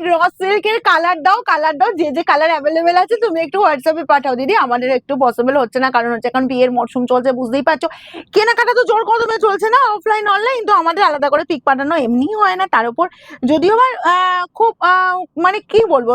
র সিল্কের কালার দাও, যে কালার অ্যাভেলেবেল আছে তুমি একটু হোয়াটসঅ্যাপে পাঠাও দিদি। আমাদের একটু পসিবল হচ্ছে না, কারণ হচ্ছে এখন বিয়ের মরশুম চলছে, বুঝতেই পারছো। কেনাকাটা তো জোর কদমে চলছে না, অফলাইন অনলাইন, তো আমাদের আলাদা করে পিক পাঠানো এমনি হয় না। তার উপর যদিও বা খুব মানে কি বলবো,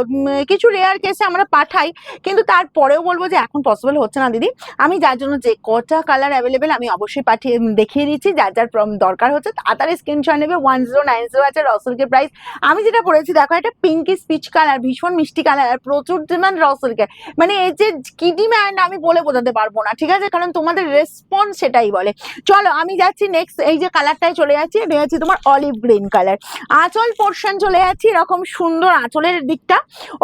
কিছু রেয়ার কেসে আমরা পাঠাই, কিন্তু তারপরেও বলবো যে এখন পসিবল হচ্ছে না দিদি। আমি যার জন্য যে কটা কালার অ্যাভেলেবেল আমি অবশ্যই পাঠিয়ে দেখিয়ে দিচ্ছি, যার যার দরকার হচ্ছে তাড়াতাড়ি স্ক্রিনশট নেবে। 1090 আছে র সিল্কের প্রাইস। আমি যেটা পরেছি দেখো, এটা পিঙ্কি স্পিচ কালার, ভীষণ মিষ্টি কালার, আর প্রচুর ডিমান্ড র সিল্কের। মানে এই যে কি ডিমান্ড আমি বলে বোঝাতে পারবো না, ঠিক আছে, কারণ তোমাদের রেসপন্স সেটাই বলে। চলো আমি যাচ্ছি নেক্সট, এই যে কালারটাই চলে যাচ্ছি, এটা হচ্ছে তোমার অলিভ গ্রিন কালার। আঁচল পোর্শন চলে যাচ্ছি, এরকম সুন্দর আঁচলের দিকটা।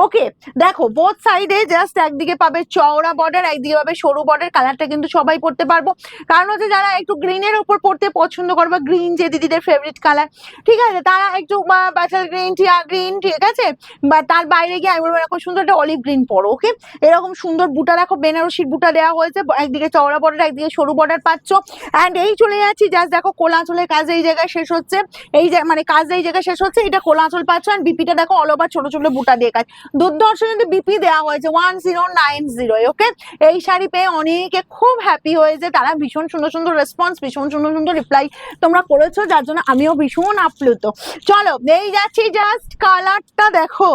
ওকে, দেখো বোথ সাইডে জাস্ট একদিকে পাবে চওড়া বর্ডার, একদিকে পাবে সরু বর্ডার। কালারটা কিন্তু সবাই পড়তে পারবো, কারণ হচ্ছে যারা একটু গ্রিনের উপর পড়তে পছন্দ করবে, গ্রিন যে দিদিদের ফেভারিট কালার, ঠিক আছে, তারা একটু বাটার গ্রিন, টিয়া গ্রিন, ঠিক আছে, বা তার বাইরে গিয়ে আমি বলবো এরকম সুন্দর একটা অলিভ গ্রিন পরো। ওকে, এরকম সুন্দর বুটা দেখো, বেনারসির বুটা দেওয়া হয়েছে, একদিকে চওড়া বর্ডার, একদিকে সরু বর্ডার পাচ্ছ। অ্যান্ড এই চলে যাচ্ছি জাস্ট দেখো, কোলা আঁচলের কাজ এই জায়গায় শেষ হচ্ছে, এই যে মানে কাজ এই জায়গায় শেষ হচ্ছে, এটা কোলা আঁচল পাচ্ছ। আর বিপিটা দেখো অল ওভার ছোট ছোট বুটা দিয়ে কাজ, দুর্ধর্ষ কিন্তু বিপি দেওয়া হয়েছে 1090। ওকে, এই শাড়ি পেয়ে অনেকে খুব হ্যাপি হয়েছে, তারা ভীষণ সুন্দর সুন্দর রেসপন্স, ভীষণ সুন্দর সুন্দর রিপ্লাই তোমরা করেছো, যার জন্য আমিও ভীষণ আপ্লুত। চলো এই যাচ্ছি, জাস্ট কালারটা দেখো,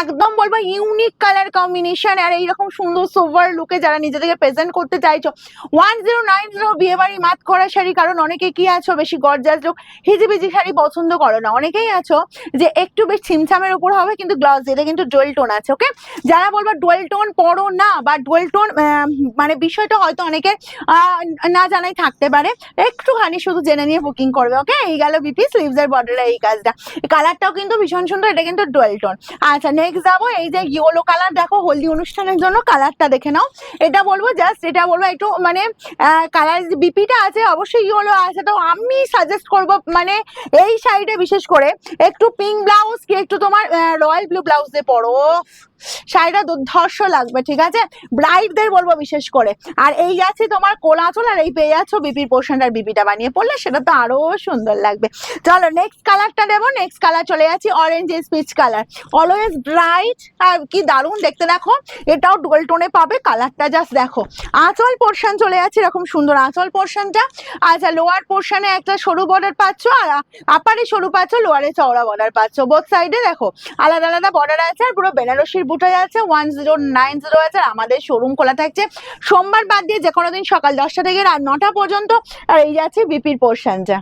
একদম বলবো ইউনিক কালার কম্বিনেশন। আর এইরকম সুন্দর সোভার লুকে যারা নিজেদেরকে প্রেজেন্ট করতে চাইছো, 1090 বিয়ে বাড়ি মাত করা শাড়ি। কারণ অনেকে কি আছো বেশি গর্জাস লুক, হিজিবিজি শাড়ি পছন্দ করো না, অনেকেই আছো যে একটু বেশ ছিমছামের উপর হবে কিন্তু গ্লস, এটা কিন্তু ডুয়েল টোন আছে। ওকে, যারা বলবো ডুয়েল টোন পরো না, বা ডুয়েল টোন মানে বিষয়টা হয়তো অনেকের না জানাই থাকতে পারে, একটুখানি শুধু জেনে নিয়ে বুকিং করবে। ওকে, এই গেল বিপি স্লিভস এর বর্ডারে এই কাজটা। কালারটাও কিন্তু ভীষণ সুন্দর, এটা কিন্তু ডুয়েল টোন। আচ্ছা নেক্সট যাবো, এই যে ইয়েলো কালার দেখো, হলদি অনুষ্ঠানের জন্য কালারটা দেখে নাও। এটা বলবো জাস্ট, এটা বলবো একটু মানে কালার বিপিটা আছে অবশ্যই, ইয়েলো আছে, তো আমি সাজেস্ট করবো মানে এই শাড়িটা বিশেষ করে একটু পিঙ্ক ব্লাউজ কি একটু তোমার রয়্যাল ব্লু ব্লাউজ দিয়ে পরো, শাড়িটা দুর্ধর্ষ লাগবে, ঠিক আছে, ব্রাইডদের বলবো বিশেষ করে। আর এই আছে তোমার কোলা আঁচল, আর এই পেয়ে যাচ্ছ বিপির পোর্শনটার, বিপিটা বানিয়ে পড়লে সেটা তো আরো সুন্দর লাগবে। চলো নেক্সট কালারটা দেবো, নেক্সট কালার চলে যাচ্ছি orange peach colour, always bright আর কি দারুণ দেখতে। দেখো এটাও ডুয়েল টোনে পাবে, কালারটা জাস্ট দেখো। আঁচল পোর্শন চলে যাচ্ছে, এরকম সুন্দর আঁচল পোর্শনটা। আচ্ছা লোয়ার পোর্শনে একটা সরু বর্ডার পাচ্ছ, আর আপারে সরু পাচ্ছ, লোয়ারে চওড়া বর্ডার পাচ্ছ। বোথ সাইডে দেখো আলাদা আলাদা বর্ডার আছে, আর পুরো বেনারসির বুটাই আছে। 1090 আছে। আর আমাদের শোরুম খোলা থাকছে সোমবার বাদ দিয়ে যে কোনো দিন সকাল 10টা থেকে রাত 9টা পর্যন্ত। আর এই যাচ্ছে বিপির পোর্শনটা।